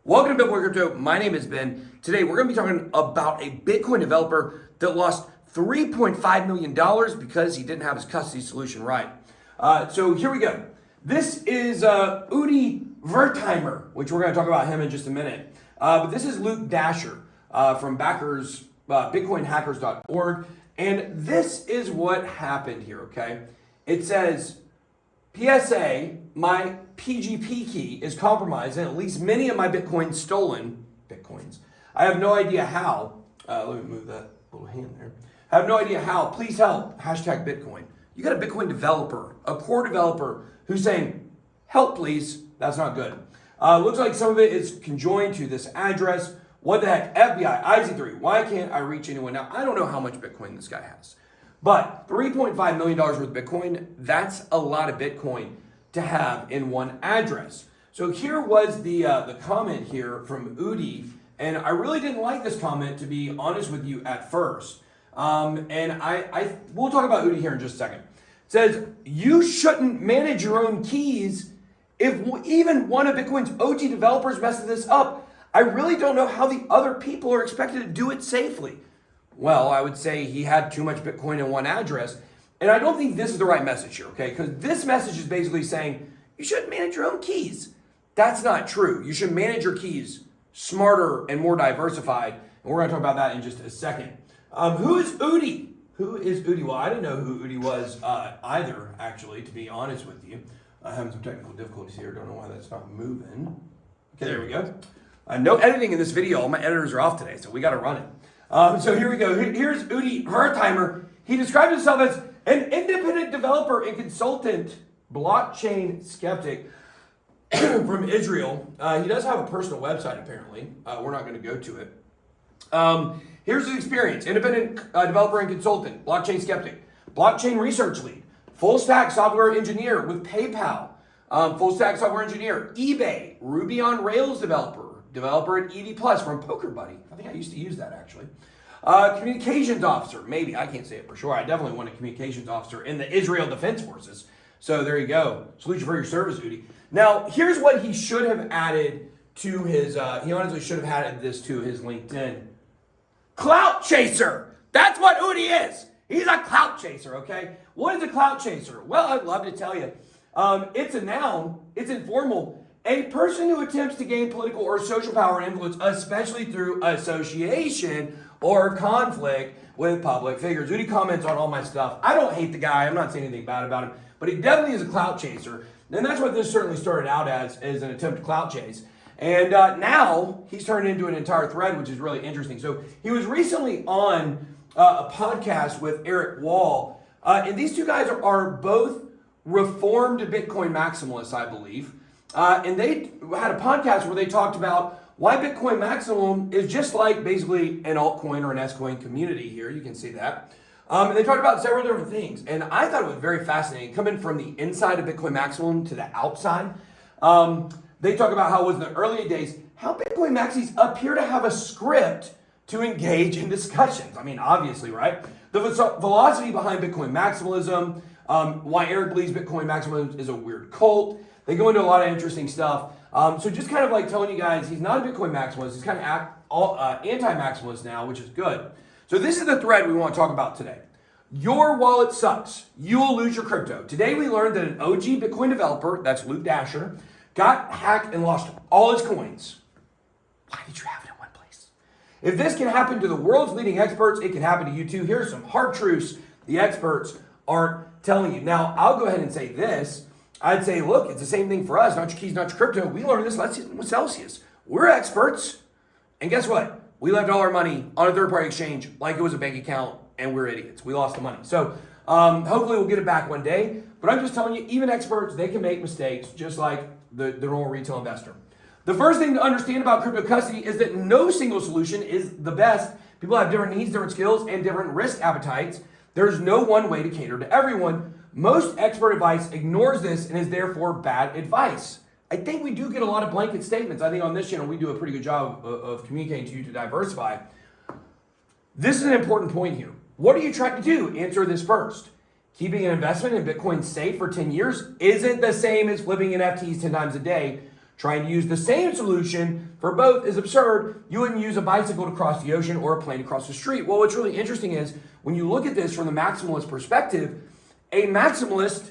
Welcome to Bitcoin Crypto. My name is Ben. Today we're going to be talking about a Bitcoin developer that lost $3.5 million because he didn't have his custody solution right. So here we go. This is Udi Wertheimer, which we're going to talk about him in just a minute. But this is Luke Dasher from backers, bitcoinhackers.org. And this is what happened here, okay? It says, PSA, my PGP key is compromised and at least many of my Bitcoins stolen. Bitcoins. I have no idea how. Let me move that little hand there. I have no idea how. Please help. Hashtag Bitcoin. You got a Bitcoin developer, a core developer who's saying, help please. That's not good. Looks like some of it is conjoined to this address. What the heck? FBI, IZ3. Why can't I reach anyone? Now, I don't know how much Bitcoin this guy has. But $3.5 million worth of Bitcoin, that's a lot of Bitcoin to have in one address. So here was the comment here from Udi, and I really didn't like this comment, to be honest with you, at first. And we'll talk about Udi here in just a second. It says, you shouldn't manage your own keys. If even one of Bitcoin's OG developers messes this up, I really don't know how the other people are expected to do it safely. Well, I would say he had too much Bitcoin in one address. And I don't think this is the right message here, okay? Because this message is basically saying, you shouldn't manage your own keys. That's not true. You should manage your keys smarter and more diversified. And we're going to talk about that in just a second. Who is Udi? Who is Udi? Well, I didn't know who Udi was either, actually, to be honest with you. I'm having some technical difficulties here. Don't know why that's not moving. Okay, there we go. No editing in this video. All my editors are off today, so we got to run it. So here we go. Here's Udi Wertheimer. He described himself as an independent developer and consultant, blockchain skeptic from Israel. He does have a personal website, apparently. We're not going to go to it. Here's his experience. Independent developer and consultant, blockchain skeptic, blockchain research lead, full stack software engineer with PayPal, full stack software engineer, eBay, Ruby on Rails developer at ED Plus from Poker Buddy. I think I used to use that, actually. Communications officer, maybe. I can't say it for sure. I definitely want a communications officer in the Israel Defense Forces. So there you go. Salute you for your service, Udi. Now, here's what he should have added to his, he honestly should have added this to his LinkedIn. Clout chaser. That's what Udi is. He's a clout chaser, okay? What is a clout chaser? Well, I'd love to tell you. It's a noun. It's informal. A person who attempts to gain political or social power and influence, especially through association or conflict with public figures. Udi comments on all my stuff. I don't hate the guy. I'm not saying anything bad about him, but he definitely is a clout chaser. And that's what this certainly started out as an attempt to clout chase. And now he's turned into an entire thread, which is really interesting. So he was recently on a podcast with Eric Wall. And these two guys are both reformed Bitcoin maximalists, I believe. And they had a podcast where they talked about why Bitcoin Maximum is just like basically an altcoin or an S-coin community here. You can see that. And they talked about several different things. And I thought it was very fascinating. Coming from the inside of Bitcoin Maximum to the outside. They talk about how it was in the early days, how Bitcoin Maxis appear to have a script to engage in discussions. I mean, obviously, right? The velocity behind Bitcoin maximalism, why Eric believes Bitcoin maximalism is a weird cult. They go into a lot of interesting stuff. So just kind of like telling you guys, he's not a Bitcoin maximalist. He's kind of anti-maximalist now, which is good. So this is the thread we want to talk about today. Your wallet sucks. You will lose your crypto. Today we learned that an OG Bitcoin developer, that's Luke Dasher, got hacked and lost all his coins. Why did you have it in one place? If this can happen to the world's leading experts, it can happen to you too. Here are some hard truths the experts aren't telling you. Now, I'll go ahead and say this. I'd say, look, it's the same thing for us. Not your keys, not your crypto. We learned this with Celsius. We're experts. And guess what? We left all our money on a third-party exchange like it was a bank account, and we're idiots. We lost the money. So hopefully we'll get it back one day. But I'm just telling you, even experts, they can make mistakes just like the normal retail investor. The first thing to understand about crypto custody is that no single solution is the best. People have different needs, different skills, and different risk appetites. There's no one way to cater to everyone. Most expert advice ignores this and is therefore bad advice. I think we do get a lot of blanket statements. I think on this channel, we do a pretty good job of communicating to you to diversify. This is an important point here. What are you trying to do? Answer this first. Keeping an investment in Bitcoin safe for 10 years isn't the same as flipping NFTs 10 times a day. Trying to use the same solution for both is absurd. You wouldn't use a bicycle to cross the ocean or a plane to cross the street. Well, what's really interesting is when you look at this from the maximalist perspective, a maximalist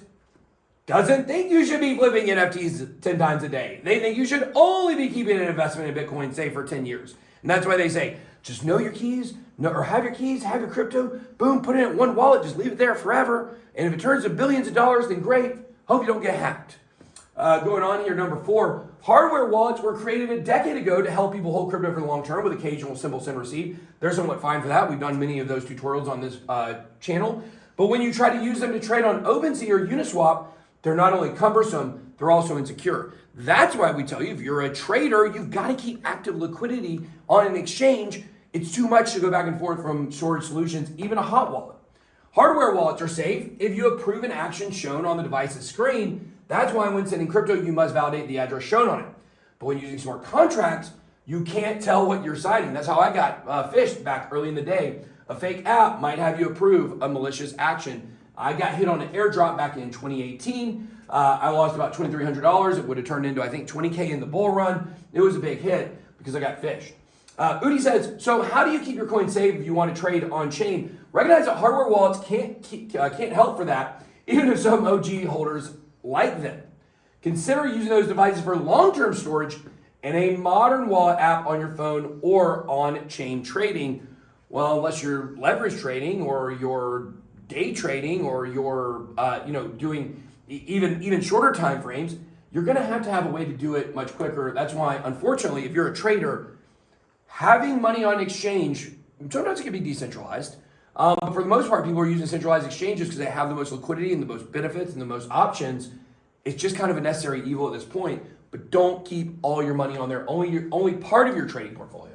doesn't think you should be flipping NFTs 10 times a day. They think you should only be keeping an investment in Bitcoin, say, for 10 years. And that's why they say, just know your keys, or have your keys, have your crypto, boom, put it in one wallet, just leave it there forever. And if it turns to billions of dollars, then great. Hope you don't get hacked. Going on here, number 4, hardware wallets were created a decade ago to help people hold crypto for the long term with occasional simple send receive. They're somewhat fine for that. We've done many of those tutorials on this channel. But when you try to use them to trade on OpenSea or Uniswap, they're not only cumbersome, they're also insecure. That's why we tell you, if you're a trader, you've got to keep active liquidity on an exchange. It's too much to go back and forth from storage solutions, even a hot wallet. Hardware wallets are safe if you have proven action shown on the device's screen. That's why when sending crypto, you must validate the address shown on it. But when using smart contracts, you can't tell what you're signing. That's how I got phished back early in the day. A fake app might have you approve a malicious action. I got hit on an airdrop back in 2018. I lost about $2,300. It would have turned into, I think, 20K in the bull run. It was a big hit because I got phished. Udi says, so how do you keep your coin safe if you want to trade on chain? Recognize that hardware wallets can't help for that, even if some OG holders like them. Consider using those devices for long-term storage and a modern wallet app on your phone or on-chain trading. Well, unless you're leverage trading or you're day trading or you're doing even shorter time frames, you're going to have a way to do it much quicker. That's why, unfortunately, if you're a trader, having money on exchange, sometimes it can be decentralized. But for the most part, people are using centralized exchanges because they have the most liquidity and the most benefits and the most options. It's just kind of a necessary evil at this point. But don't keep all your money on there. Only part of your trading portfolio.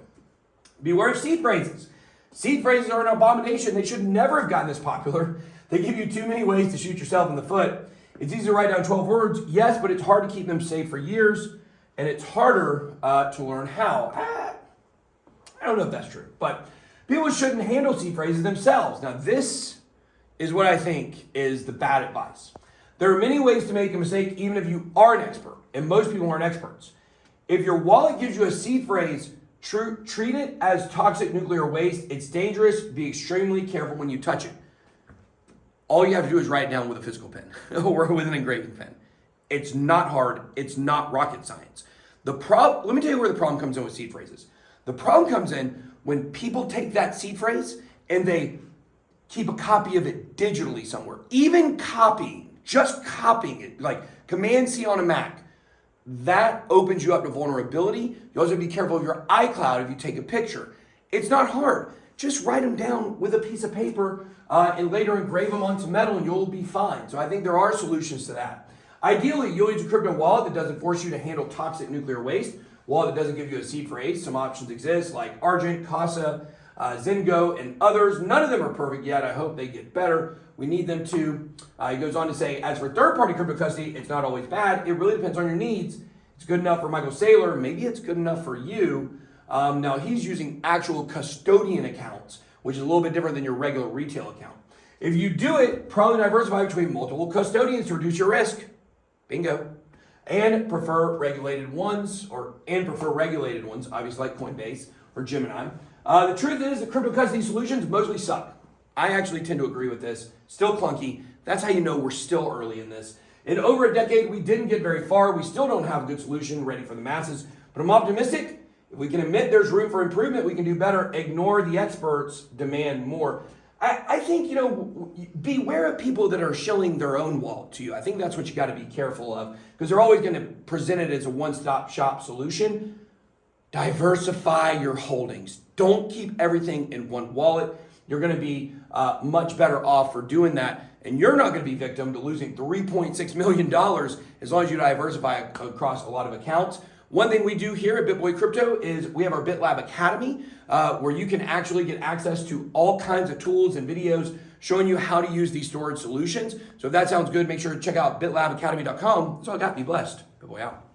Beware of seed phrases. Seed phrases are an abomination. They should never have gotten this popular. They give you too many ways to shoot yourself in the foot. It's easy to write down 12 words, yes, but it's hard to keep them safe for years, and it's harder to learn how. I don't know if that's true, but people shouldn't handle seed phrases themselves. Now, this is what I think is the bad advice. There are many ways to make a mistake, even if you are an expert, and most people aren't experts. If your wallet gives you a seed phrase, treat it as toxic nuclear waste. It's dangerous. Be extremely careful when you touch it. All you have to do is write it down with a physical pen or with an engraving pen. It's not hard. It's not rocket science. Let me tell you where the problem comes in with seed phrases. The problem comes in when people take that seed phrase and they keep a copy of it digitally somewhere. Even just copying it, like Command-C on a Mac, that opens you up to vulnerability. You also have to be careful of your iCloud if you take a picture. It's not hard. Just write them down with a piece of paper and later engrave them on some metal and you'll be fine. So I think there are solutions to that. Ideally, you'll use a crypto wallet that doesn't force you to handle toxic nuclear waste. Wallet that doesn't give you a seed phrase. Some options exist like Argent, Casa, Zengo, and others. None of them are perfect yet. I hope they get better. We need them to. He goes on to say, as for third-party crypto custody, it's not always bad. It really depends on your needs. It's good enough for Michael Saylor. Maybe it's good enough for you. Now, he's using actual custodian accounts, which is a little bit different than your regular retail account. If you do it, probably diversify between multiple custodians to reduce your risk. Bingo. And prefer regulated ones, obviously like Coinbase or Gemini. The truth is that crypto custody solutions mostly suck. I actually tend to agree with this. Still clunky. That's how you know we're still early in this. In over a decade, we didn't get very far. We still don't have a good solution ready for the masses, but I'm optimistic. If we can admit there's room for improvement, we can do better. Ignore the experts, demand more. I think, beware of people that are shilling their own wallet to you. I think that's what you got to be careful of because they're always going to present it as a one-stop shop solution. Diversify your holdings. Don't keep everything in one wallet. You're going to be much better off for doing that. And you're not going to be victim to losing $3.6 million as long as you diversify across a lot of accounts. One thing we do here at BitBoy Crypto is we have our BitLab Academy where you can actually get access to all kinds of tools and videos showing you how to use these storage solutions. So if that sounds good, make sure to check out bitlabacademy.com. That's all I got. Be blessed. BitBoy out.